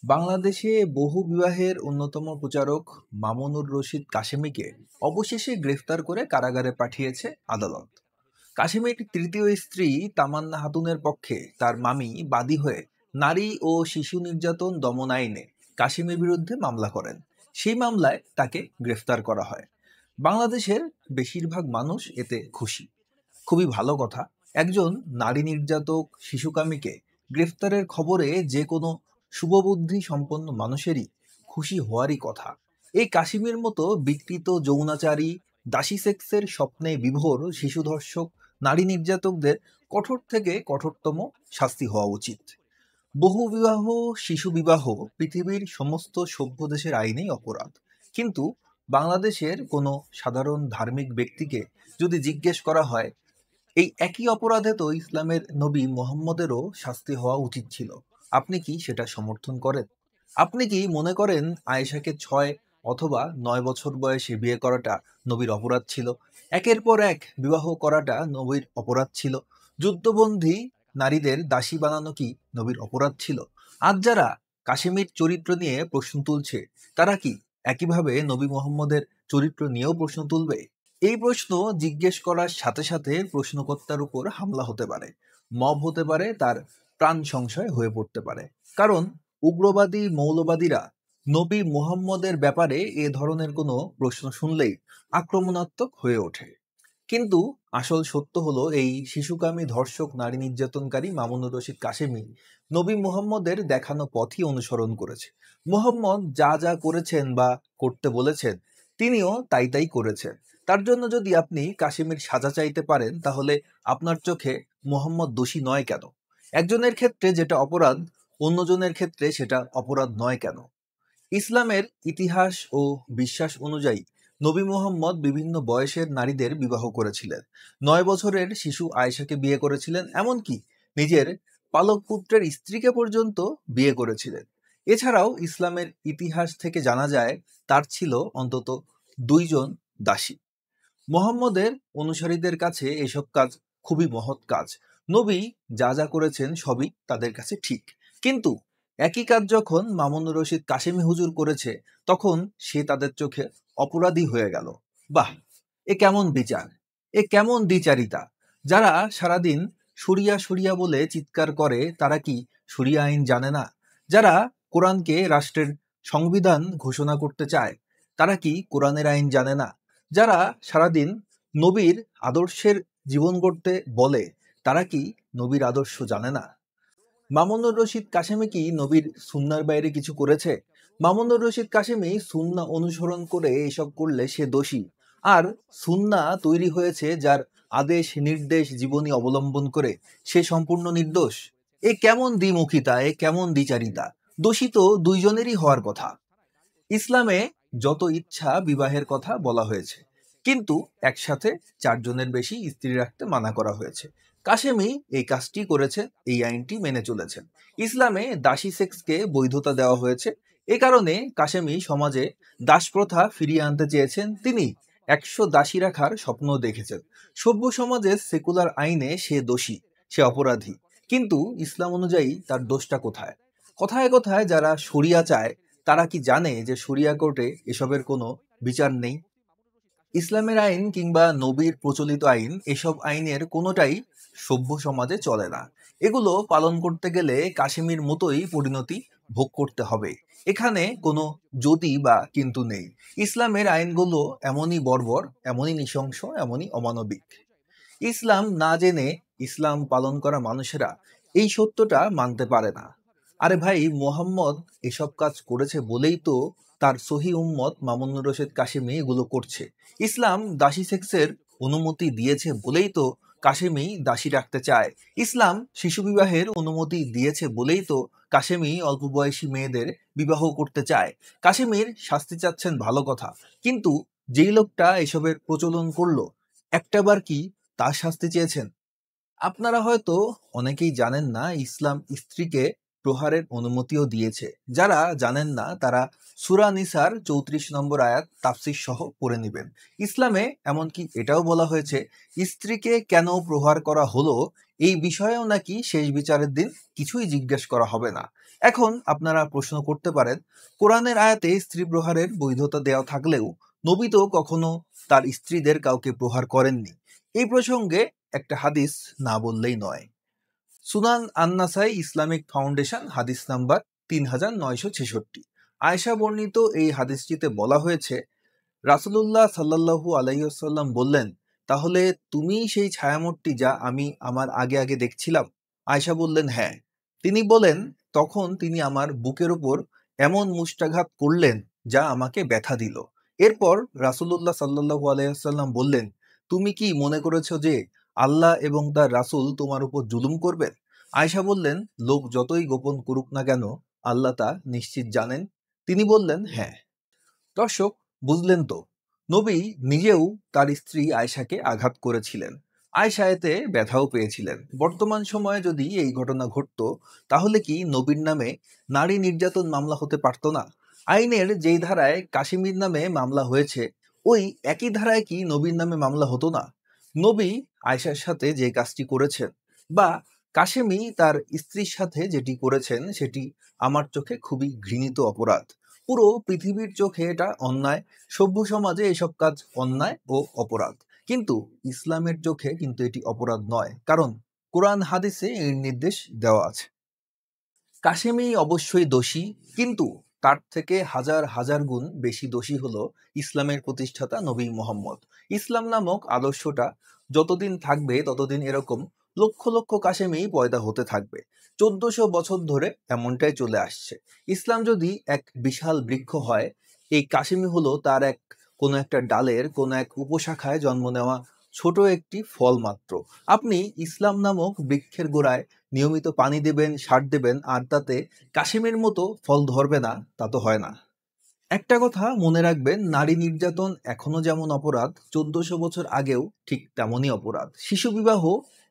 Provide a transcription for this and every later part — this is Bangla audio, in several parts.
বাংলাদেশে বহু বিবাহের অন্যতম প্রচারক মামুনুর রশিদ কাশেমীকে অবশেষে গ্রেফতার করে কারাগারে পাঠিয়েছে আদালত। কাশেমীর তৃতীয় স্ত্রী তামান্না খাতুনের পক্ষে তার মামি বাদী হয়ে নারী ও শিশু নির্যাতন দমন আইনে কাশেমীর বিরুদ্ধে মামলা করেন। সেই মামলায় তাকে গ্রেফতার করা হয়। বাংলাদেশের বেশিরভাগ মানুষ এতে খুশি। খুবই ভালো কথা। একজন নারী নির্যাতক শিশুকামীকে গ্রেফতারের খবরে যে কোনো শুভবুদ্ধি সম্পন্ন মানুষেরই খুশি হওয়ারই কথা। এই কাশিমের মতো বিকৃত যৌনাচারী, দাসী সেক্সের স্বপ্নে বিভোর শিশু ধর্ষক, নারী নির্যাতকদের কঠোর থেকে কঠোরতম শাস্তি হওয়া উচিত। বহু বিবাহ, শিশু বিবাহ পৃথিবীর সমস্ত সভ্য দেশের আইনেই অপরাধ। কিন্তু বাংলাদেশের কোনো সাধারণ ধার্মিক ব্যক্তিকে যদি জিজ্ঞেস করা হয়, এই একই অপরাধে তো ইসলামের নবী মুহাম্মদেরও শাস্তি হওয়া উচিত ছিল, আপনি কি সেটা সমর্থন করেন? আপনি কি মনে করেন আয়েশাকে 6 অথবা 9 বছর বয়সে বিয়ে করাটা নবীর অপরাধ ছিল? একের পর এক বিবাহ করাটা নবীর অপরাধ ছিল? যুদ্ধবন্দী নারীদের দাসী বানানো কি নবীর অপরাধ ছিল? আজ যারা কাশ্মীর চরিত্র নিয়ে প্রশ্ন তুলছে, তারা কি একইভাবে নবী মুহাম্মদের চরিত্র নিয়েও প্রশ্ন তুলবে? এই প্রশ্ন জিজ্ঞেস করার সাথে সাথে প্রশ্নকর্তার উপর হামলা হতে পারে, মব হতে পারে, তার প্রাণ সংশয় হয়ে পড়তে পারে। কারণ উগ্রবাদী মৌলবাদীরা নবী মুহাম্মদের ব্যাপারে এ ধরনের কোনো প্রশ্ন শুনলেই আক্রমণাত্মক হয়ে ওঠে। কিন্তু আসল সত্য হলো, এই শিশুকামী ধর্ষক নারী নির্যাতনকারী মামুনুর রশিদ কাশেমী নবী মুহাম্মদের দেখানো পথই অনুসরণ করেছে। মুহাম্মদ যা যা করেছেন বা করতে বলেছেন, তিনিও তাই তাই করেছেন। তার জন্য যদি আপনি কাশেমীর সাজা চাইতে পারেন, তাহলে আপনার চোখে মুহাম্মদ দোষী নয় কেন? একজনের ক্ষেত্রে যেটা অপরাধ, অন্যজনের ক্ষেত্রে সেটা অপরাধ নয় কেন? ইসলামের ইতিহাস ও বিশ্বাস অনুযায়ী নবী মুহাম্মদ বিভিন্ন বয়সের নারীদের বিবাহ করেছিলেন। 9 বছরের শিশু আয়েশাকে বিয়ে করেছিলেন, এমনকি নিজের পালক পুত্রের স্ত্রীকে পর্যন্ত বিয়ে করেছিলেন। এছাড়াও ইসলামের ইতিহাস থেকে জানা যায় তার ছিল অন্তত 2 জন দাসী। মুহাম্মদের অনুসারীদের কাছে এসব কাজ খুবই মহৎ কাজ। নবী যা যা করেছেন সবই তাদের কাছে ঠিক। কিন্তু একই কাজ যখন মামুনুর রশিদ কাশেমী হুজুর করেছে, তখন সে তাদের চোখে অপরাধী হয়ে গেল। বাহ! এ কেমন বিচার! এ কেমন দ্বিচারিতা! যারা সারাদিন শরিয়া শরিয়া বলে চিৎকার করে, তারা কি শরিয়া আইন জানে না? যারা কোরআনকে রাষ্ট্রের সংবিধান ঘোষণা করতে চায়, তারা কি কোরআনের আইন জানে না? যারা সারাদিন নবীর আদর্শের জীবন গড়তে বলে, তারা কি নবীর আদর্শ জানে না? মামুনুর রশিদ কাশেমী কি নবীর সুন্নাহর বাইরে কিছু করেছে? মামুনুর রশিদ কাশেমী সুন্নাহ অনুসরণ করে এসব করলে সে দোষী। আর সুন্নাহ তৈরি হয়েছে যার আদেশ নির্দেশ জীবনী অবলম্বন করে, সে সম্পূর্ণ নির্দোষ। এ কেমন দ্বিমুখিতা, এ কেমন দ্বিচারিতা! দোষী তো দুইজনেরই হওয়ার কথা। ইসলামে যত ইচ্ছা বিবাহের কথা বলা হয়েছে, কিন্তু একসাথে 4 জনের বেশি স্ত্রী রাখতে মানা করা হয়েছে। কাশেমী এই কাজটি করেছে, এই আইনটি মেনে চলেছেন। ইসলামে দাসী সেক্সকে বৈধতা দেওয়া হয়েছে। এ কারণে কাশেমী সমাজে দাসপ্রথা ফিরিয়ে আনতে চেয়েছেন। তিনি 100 দাসী রাখার স্বপ্ন দেখেছেন। সভ্য সমাজের সেকুলার আইনে সে দোষী, সে অপরাধী। কিন্তু ইসলাম অনুযায়ী তার দোষটা কোথায়? কথায় কথায় যারা শরিয়া চায়, তারা কি জানে যে শরিয়া কোর্টে এসবের কোনো বিচার নেই? ইসলামের আইন কিংবা নবীর প্রচলিত আইন, এসব আইনের কোনোটাই সভ্য সমাজে চলে না। এগুলো পালন করতে গেলে কাশ্মীর মতোই পরিণতি ভোগ করতে হবে। এখানে কোনো যদি বা কিন্তু নেই। ইসলামের আইনগুলো এমনই বর্বর, এমনই নৃশংস, এমনই অমানবিক। ইসলাম না জেনে ইসলাম পালন করা মানুষেরা এই সত্যটা মানতে পারে না। আরে ভাই, মোহাম্মদ এসব কাজ করেছে বলেই তো তার সহি উম্মত মামুনুর রশিদ কাশেমী এগুলো করছে। ইসলাম দাসী সেক্সের অনুমতি দিয়েছে বলেই তো কাশেমী দাসী রাখতে চায়। ইসলাম শিশু বিবাহের অনুমতি দিয়েছে বলেই তো কাশেমী অল্প বয়সী মেয়েদের বিবাহ করতে চায়। কাশেমীর শাস্তি চাচ্ছেন, ভালো কথা, কিন্তু যেই লোকটা এসবের প্রচলন করলো, একটাবার কি তার শাস্তি চেয়েছেন? আপনারা হয়তো অনেকেই জানেন না, ইসলাম স্ত্রীকে প্রহারের অনুমতিও দিয়েছে। যারা জানেন না, তারা সূরা নিসার 34 নম্বর আয়াত তাফসীর সহ পড়ে নেবেন। ইসলামে এমনকি এটাও বলা হয়েছে, স্ত্রীকে কেন প্রহার করা হলো এই বিষয়েও নাকি শেষ বিচারের দিন কিছুই জিজ্ঞেস করা হবে না। এখন আপনারা প্রশ্ন করতে পারেন, কোরআনের আয়াতে স্ত্রী প্রহারের বৈধতা দেওয়া থাকলেও নবী তো কখনো তার স্ত্রীদের কাউকে প্রহার করেননি। এই প্রসঙ্গে একটা হাদিস না বললেই নয়। সুনান আন-নাসাই ইসলামিক ফাউন্ডেশন হাদিস নাম্বার 3966। আয়েশা বর্ণিত এই হাদিসটিতে বলা হয়েছে, রাসূলুল্লাহ সাল্লাল্লাহু আলাইহি ওয়াসাল্লাম বললেন, তাহলে তুমিই সেই ছায়ামূর্তি যা আমি আমার আগে আগে দেখছিলাম? আয়েশা বললেন, হ্যাঁ। তিনি বলেন, তখন তিনি আমার বুকের উপর এমন মুষ্টাঘাত করলেন যা আমাকে ব্যথা দিল। এরপর রাসূলুল্লাহ সাল্লাল্লাহু আলাইহি ওয়াসাল্লাম বললেন, তুমি কি মনে করেছো যে আল্লাহ এবং তার রাসূল তোমার উপর জুলুম করবেন? আয়েশা বললেন, লোক যতই গোপন করুক না কেন, আল্লাহ তা নিশ্চিত জানেন। তিনি বললেন, হ্যাঁ। দর্শক, বুঝলেন তো, নবী নিজেও তার স্ত্রী আয়েশাকে আঘাত করেছিলেন। আয়েশা এতে ব্যথাও পেয়েছিলেন। বর্তমান সময়ে যদি এই ঘটনা ঘটতো, তাহলে কি নবীর নামে নারী নির্যাতন মামলা হতে পারত না? আইনের যেই ধারায় কাশিমির নামে মামলা হয়েছে, ওই একই ধারায় কি নবীর নামে মামলা হতো না? নবী আয়েশার সাথে যে কাজটি করেছেন, বা কাশেমি তার স্ত্রীর সাথে যেটি করেছেন, সেটি আমার চোখে খুবই ঘৃণিত অপরাধ। পুরো পৃথিবীর চোখে এটা অন্যায়। সভ্য সমাজে এসব কাজ অন্যায় ও অপরাধ। কিন্তু ইসলামের চোখে কিন্তু এটি অপরাধ নয়, কারণ কোরআন হাদিসে এর নির্দেশ দেওয়া আছে। কাশেমি অবশ্যই দোষী, কিন্তু তার থেকে হাজার হাজার গুণ বেশি দোষী হলো ইসলামের প্রতিষ্ঠাতা নবী মুহাম্মদ। ইসলাম নামক আদর্শটা যতদিন থাকবে, ততদিন এরকম লক্ষ লক্ষ কাশেমি পয়দা হতে থাকবে। 1400 বছর ধরে এমনটাই চলে আসছে। ইসলাম যদি এক বিশাল বৃক্ষ হয়, এই কাশেমি হলো তার কোনো একটা ডালের কোনো এক উপশাখায় জন্ম নেওয়া ছোট একটি ফল মাত্র। আপনি ইসলাম নামক বৃক্ষের গোড়ায় নিয়মিত পানি দেবেন, সার দেবেন, আর তাতে কাশিমের মতো ফল ধরবে না, তা তো হয় না। একটা কথা মনে রাখবেন, নারী নির্যাতন এখনো যেমন অপরাধ, 1400 বছর আগেও ঠিক তেমনই অপরাধ। শিশু বিবাহ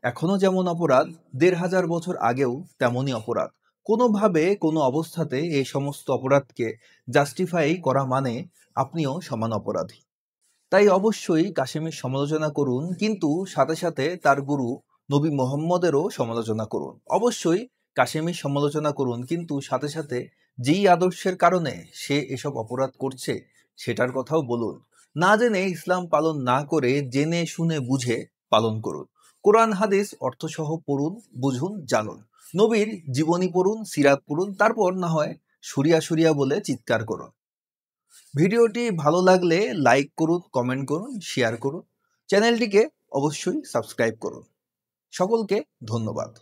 এখনো যেমন অপরাধ, 1500 বছর আগেও তেমনই অপরাধ। কোনোভাবে কোনো অবস্থাতে এই সমস্ত অপরাধকে জাস্টিফাই করা মানে আপনিও সমান অপরাধী। তাই অবশ্যই কাসেমের সমালোচনা করুন, কিন্তু সাথে সাথে তার গুরু নবী মুহাম্মদেরও সমালোচনা করুন। অবশ্যই কাসেমের সমালোচনা করুন, কিন্তু সাথে সাথে যেই আদর্শের কারণে সে এসব অপরাধ করছে সেটার কথাও বলুন। না জেনে ইসলাম পালন না করে জেনে শুনে বুঝে পালন করুন। কোরআন হাদিস অর্থসহ পড়ুন, বুঝুন, জানুন। নবীর জীবনী পড়ুন, সিরাত পড়ুন, তারপর না হয় সুরিয়া সুরিয়া বলে চিৎকার করুন। ভিডিওটি ভালো লাগলে লাইক করুন, কমেন্ট করুন, শেয়ার করুন। চ্যানেলটিকে অবশ্যই সাবস্ক্রাইব করুন। সকলকে ধন্যবাদ।